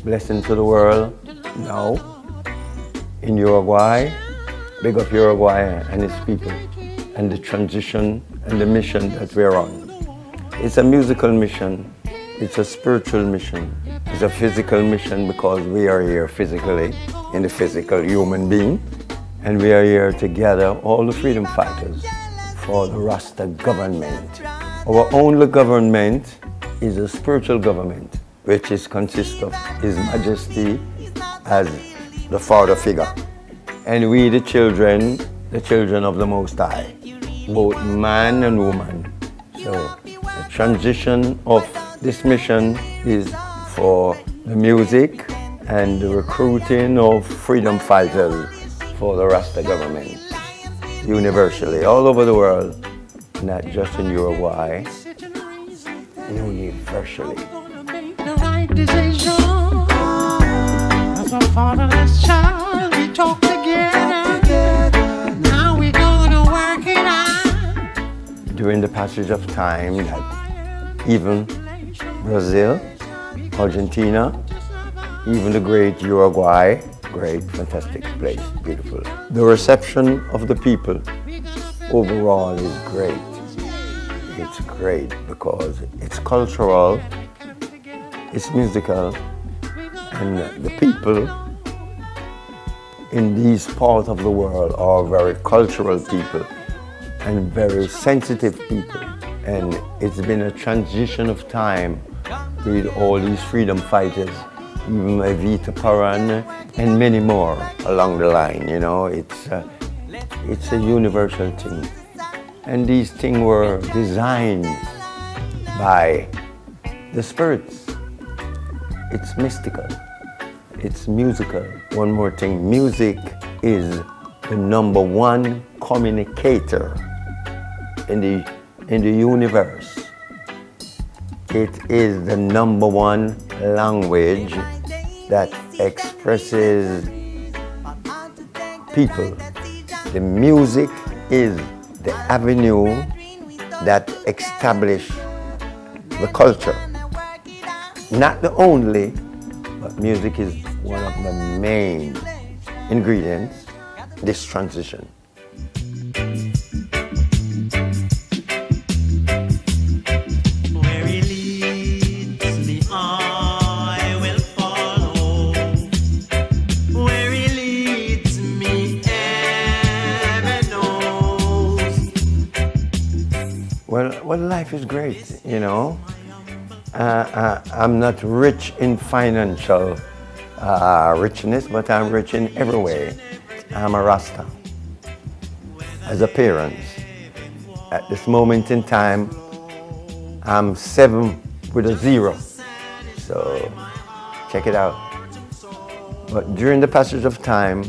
blessing to the world now in Uruguay. Big up Uruguay and its people and the transition and the mission that we're on. It's a musical mission, it's a spiritual mission, it's a physical mission because we are here physically in the physical human being, and we are here to gather all the freedom fighters for the Rasta government. Our only government is a spiritual government, which consists of His Majesty as the father figure. And we, the children of the Most High, both man and woman. So the transition of this mission is for the music and the recruiting of freedom fighters for the Rasta government, universally, all over the world, not just in Uruguay, universally. As a fatherless child, we talk together. Now we're gonna work it out. During the passage of time, that even Brazil, Argentina, even the great Uruguay, great, fantastic place, beautiful. The reception of the people overall is great. It's great because it's cultural, it's musical, and the people in these parts of the world are very cultural people and very sensitive people. And it's been a transition of time with all these freedom fighters, even Evita Paran and many more along the line, you know. It's a universal thing. And these things were designed by the spirits. It's mystical, it's musical. One more thing, music is the number one communicator in the universe. It is the number one language that expresses people. The music is the avenue that establishes the culture. Not the only, but music is one of the main ingredients in this transition. Where He leads me, I will follow. Where He leads me, heaven knows. Well, life is great, you know. I'm not rich in financial richness, but I'm rich in every way. I'm a Rasta. As a parent, at this moment in time, I'm 7 with a 0. So check it out. But during the passage of time,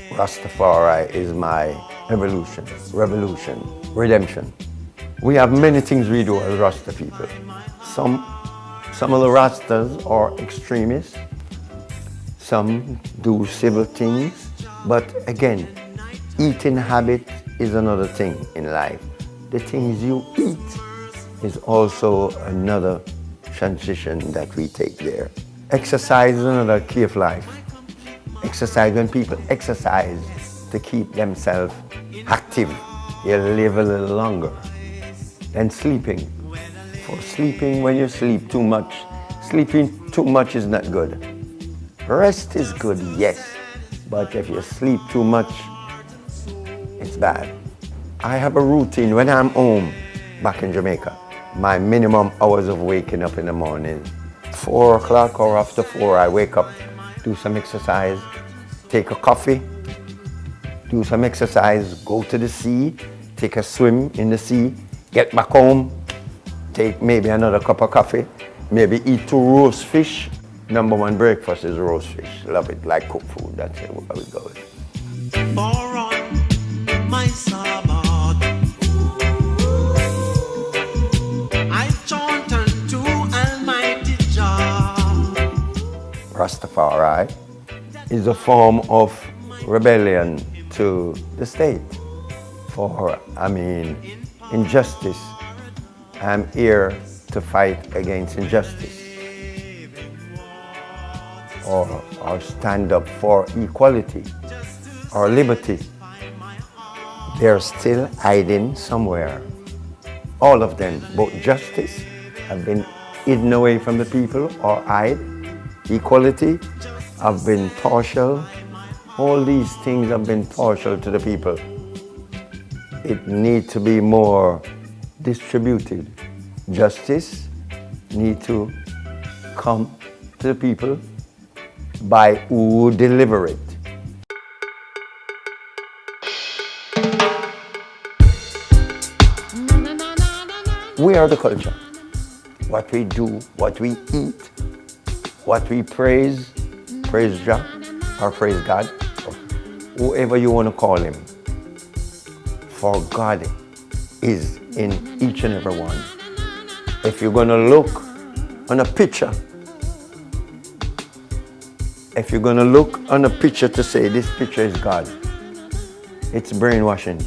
Rastafari is my evolution, revolution, redemption. We have many things we do as Rasta people. Some of the Rastas are extremists. Some do civil things. But again, eating habit is another thing in life. The things you eat is also another transition that we take there. Exercise is another key of life. Exercise, when people exercise to keep themselves active, you live a little longer. And sleeping. For sleeping, when you sleep too much, sleeping too much is not good. Rest is good, yes, but if you sleep too much, it's bad. I have a routine when I'm home back in Jamaica. My minimum hours of waking up in the morning, 4 o'clock or after 4, I wake up, do some exercise, take a coffee, do some exercise, go to the sea, take a swim in the sea, get back home, take maybe another cup of coffee, maybe eat 2 roast fish. Number 1 breakfast is roast fish. Love it, like cooked food, that's how it goes. For on my Sabbath, I chant unto Almighty Jah. Rastafari is a form of rebellion to the state for, injustice. I'm here to fight against injustice. or stand up for equality or liberty, they're still hiding somewhere. All of them, both justice have been hidden away from the people or hide, equality have been partial. All these things have been partial to the people. It needs to be more distributed. Justice needs to come to the people by who deliver it. We are the culture. What we do, what we eat, what we praise Jah or praise God, or whoever you want to call him. For God is in each and every one. If you're going to look on a picture, to say this picture is God, it's brainwashing.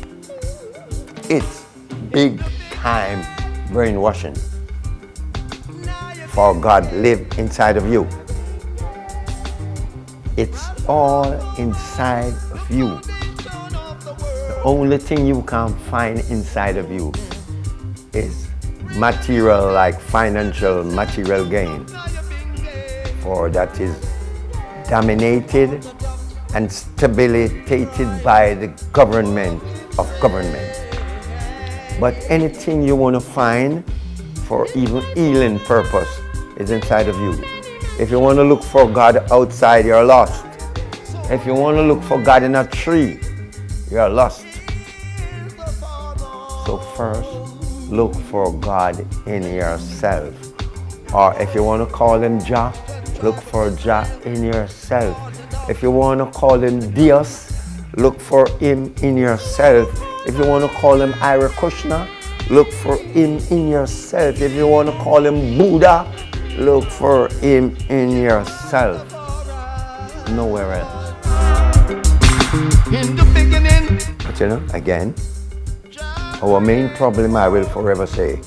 It's big time brainwashing. For God live inside of you. It's all inside of you. The only thing you can find inside of you is material, like financial material gain. For that is dominated and stabilitated by the government of government. But anything you want to find for even healing purpose is inside of you. If you want to look for God outside, you're lost. If you want to look for God in a tree, you're lost. So first, look for God in yourself. Or if you want to call him Jah, look for Jah in yourself. If you want to call him Dios, look for him in yourself. If you want to call him Hare Krishna, look for him in yourself. If you want to call him Buddha, look for him in yourself. Nowhere else. In the beginning. But you know, again, our main problem, I will forever say,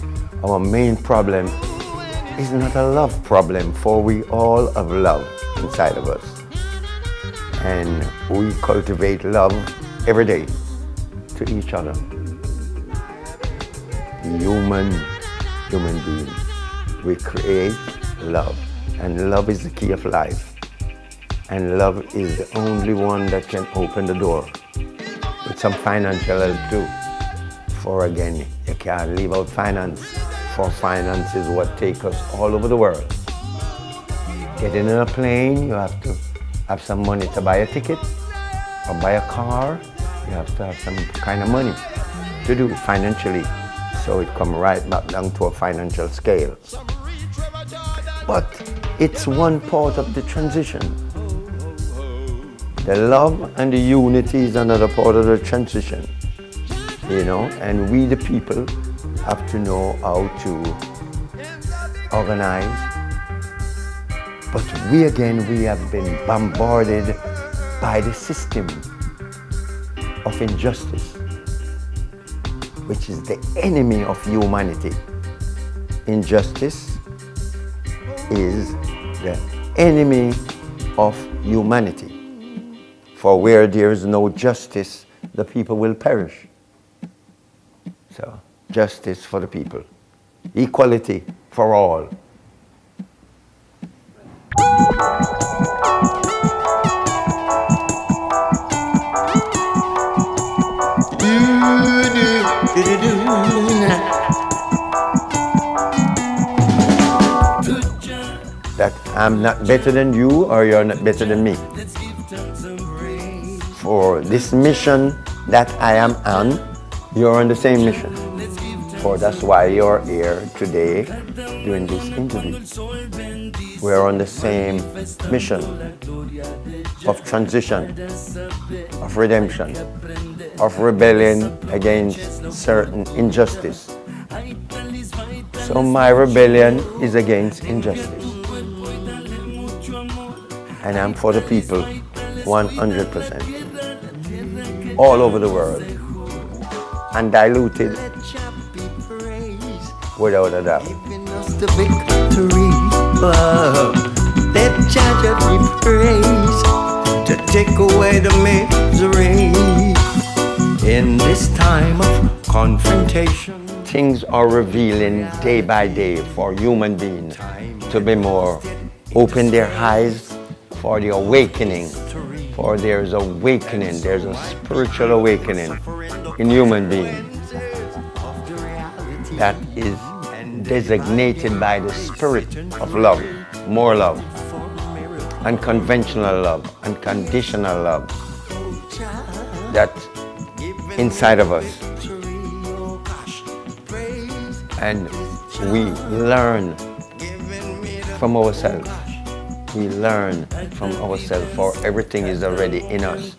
our main problem is not a love problem, for we all have love inside of us. And we cultivate love every day to each other. Human being. We create love, and love is the key of life. And love is the only one that can open the door with some financial help too. For again, you can't leave out finance, for finance is what takes us all over the world. Getting in a plane, you have to have some money to buy a ticket, or buy a car. You have to have some kind of money to do financially. So it comes right back down to a financial scale. But it's one part of the transition. The love and the unity is another part of the transition. You know, and we the people have to know how to organize. But we have been bombarded by the system of injustice, which is the enemy of humanity. Injustice is the enemy of humanity. For where there is no justice, the people will perish. So, justice for the people. Equality for all. That I'm not better than you or you're not better than me. For this mission that I am on, you're on the same mission. For that's why you're here today doing this interview. We're on the same mission of transition, of redemption, of rebellion against certain injustice. So my rebellion is against injustice. And I'm for the people 100%. All over the world. Undiluted, without a doubt. Let Jah be praised to take away the misery. In this time of confrontation, things are revealing day by day for human beings to be more open their eyes for the awakening. For there's awakening, there's a spiritual awakening in human beings that is designated by the spirit of love, more love, unconventional love, unconditional love that's inside of us. And we learn from ourselves. We learn from ourselves, for everything is already in us.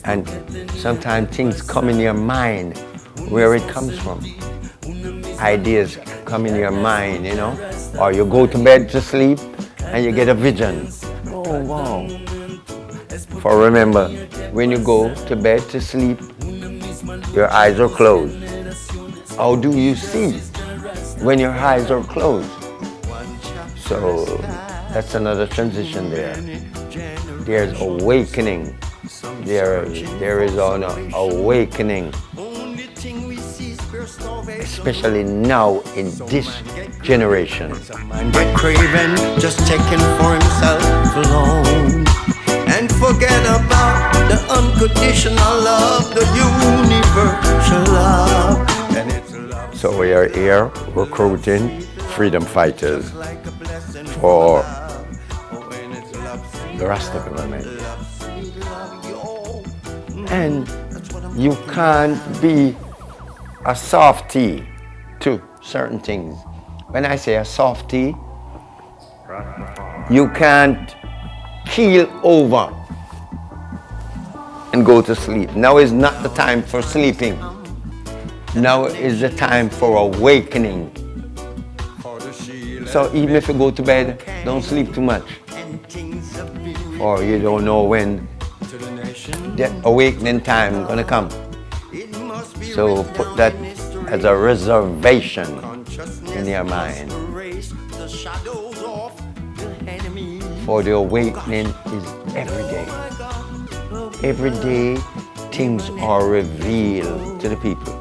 And sometimes things come in your mind where it comes from. Ideas come in your mind, you know, or you go to bed to sleep and you get a vision. Oh, wow. For remember, when you go to bed to sleep, your eyes are closed. How do you see when your eyes are closed? So that's another transition there. There's awakening. There is an awakening, especially now in this generation. Get craving, just checking for himself alone, and forget about the unconditional love, the universal love. And it's love. So we are here recruiting freedom fighters for the Rasta government. And you can't be a softie to certain things. When I say a softie, you can't keel over and go to sleep. Now is not the time for sleeping. Now is the time for awakening. So even if you go to bed, don't sleep too much, or you don't know when that awakening time is gonna come. So put that as a reservation in your mind. For the awakening is every day. Every day things are revealed to the people.